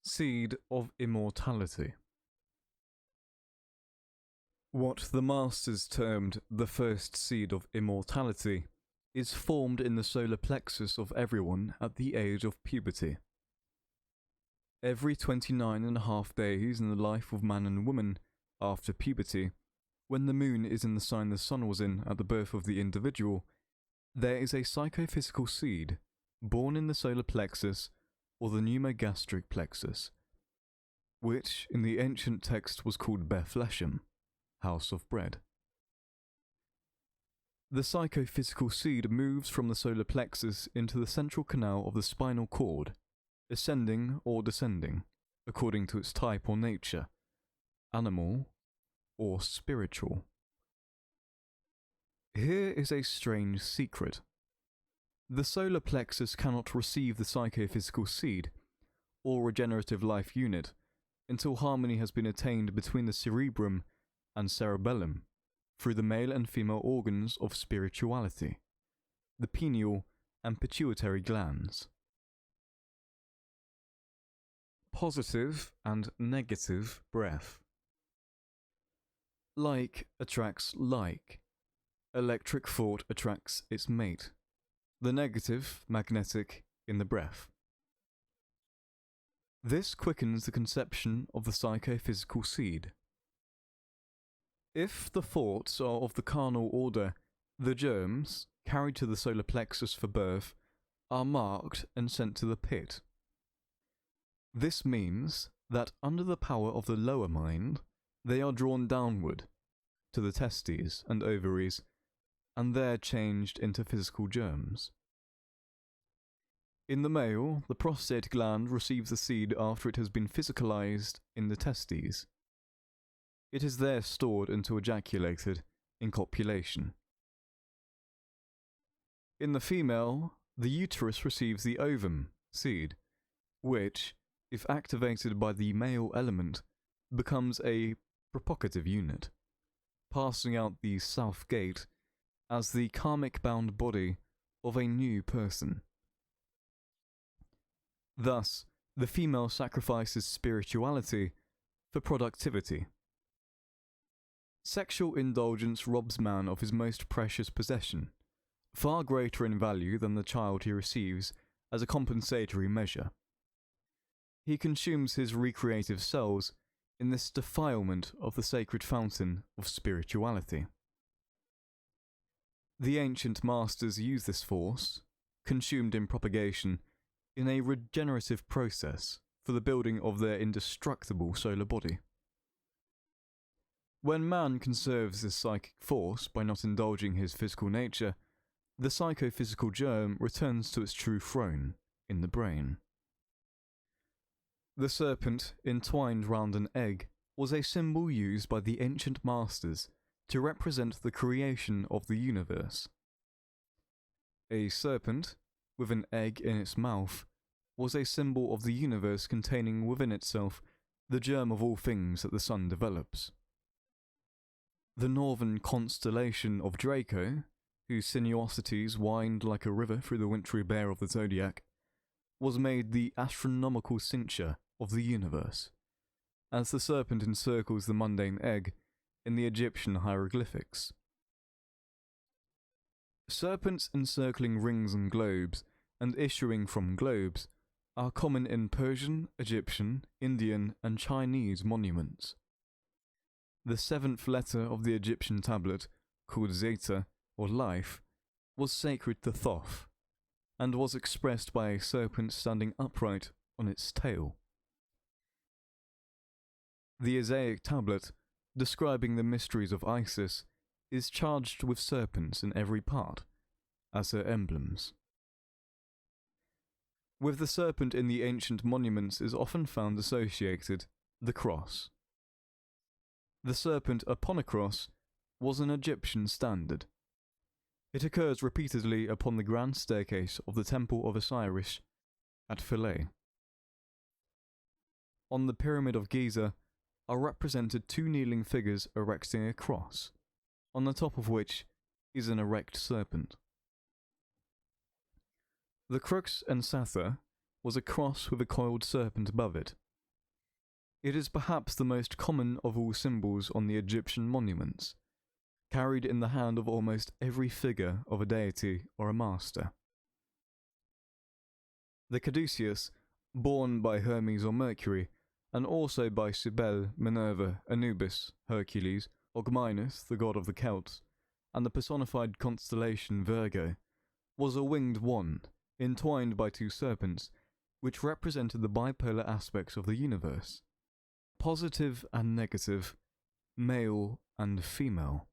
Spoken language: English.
Seed of Immortality. What the Masters termed the first seed of immortality is formed in the solar plexus of everyone at the age of puberty. Every 29.5 days in the life of man and woman after puberty, when the moon is in the sign the sun was in at the birth of the individual, there is a psychophysical seed born in the solar plexus or the pneumogastric plexus, which in the ancient text was called Bethlehem, house of bread. The psychophysical seed moves from the solar plexus into the central canal of the spinal cord, ascending or descending, according to its type or nature, animal or spiritual. Here is a strange secret. The solar plexus cannot receive the psychophysical seed, or regenerative life unit, until harmony has been attained between the cerebrum and cerebellum, through the male and female organs of spirituality, the pineal and pituitary glands. Positive and negative breath. Like attracts like. Electric thought attracts its mate. The negative, magnetic, in the breath. This quickens the conception of the psychophysical seed. If the thoughts are of the carnal order, the germs, carried to the solar plexus for birth, are marked and sent to the pit. This means that under the power of the lower mind, they are drawn downward, to the testes and ovaries, and there changed into physical germs. In the male, the prostate gland receives the seed after it has been physicalized in the testes. It is there stored until ejaculated in copulation. In the female, the uterus receives the ovum, seed, which, if activated by the male element, becomes a propagative unit, passing out the south gate as the karmic-bound body of a new person. Thus, the female sacrifices spirituality for productivity. Sexual indulgence robs man of his most precious possession, far greater in value than the child he receives as a compensatory measure. He consumes his recreative cells in this defilement of the sacred fountain of spirituality. The ancient masters used this force, consumed in propagation, in a regenerative process for the building of their indestructible solar body. When man conserves this psychic force by not indulging his physical nature, the psychophysical germ returns to its true throne, in the brain. The serpent entwined round an egg was a symbol used by the ancient masters to represent the creation of the universe. A serpent, with an egg in its mouth, was a symbol of the universe containing within itself the germ of all things that the sun develops. The northern constellation of Draco, whose sinuosities wind like a river through the wintry bear of the zodiac, was made the astronomical cincture of the universe, as the serpent encircles the mundane egg in the Egyptian hieroglyphics. Serpents encircling rings and globes, and issuing from globes, are common in Persian, Egyptian, Indian, and Chinese monuments. The seventh letter of the Egyptian tablet, called Zeta, or life, was sacred to Thoth, and was expressed by a serpent standing upright on its tail. The Isaiah tablet, describing the mysteries of Isis, is charged with serpents in every part, as her emblems. With the serpent in the ancient monuments is often found associated the cross. The serpent upon a cross was an Egyptian standard. It occurs repeatedly upon the grand staircase of the Temple of Osiris at Philae. On the Pyramid of Giza are represented two kneeling figures erecting a cross, on the top of which is an erect serpent. The crux ansatha was a cross with a coiled serpent above it, It is perhaps the most common of all symbols on the Egyptian monuments, carried in the hand of almost every figure of a deity or a master. The caduceus, borne by Hermes or Mercury, and also by Cybele, Minerva, Anubis, Hercules, Ogminus, the god of the Celts, and the personified constellation Virgo, was a winged wand, entwined by two serpents, which represented the bipolar aspects of the universe, positive and negative, male and female.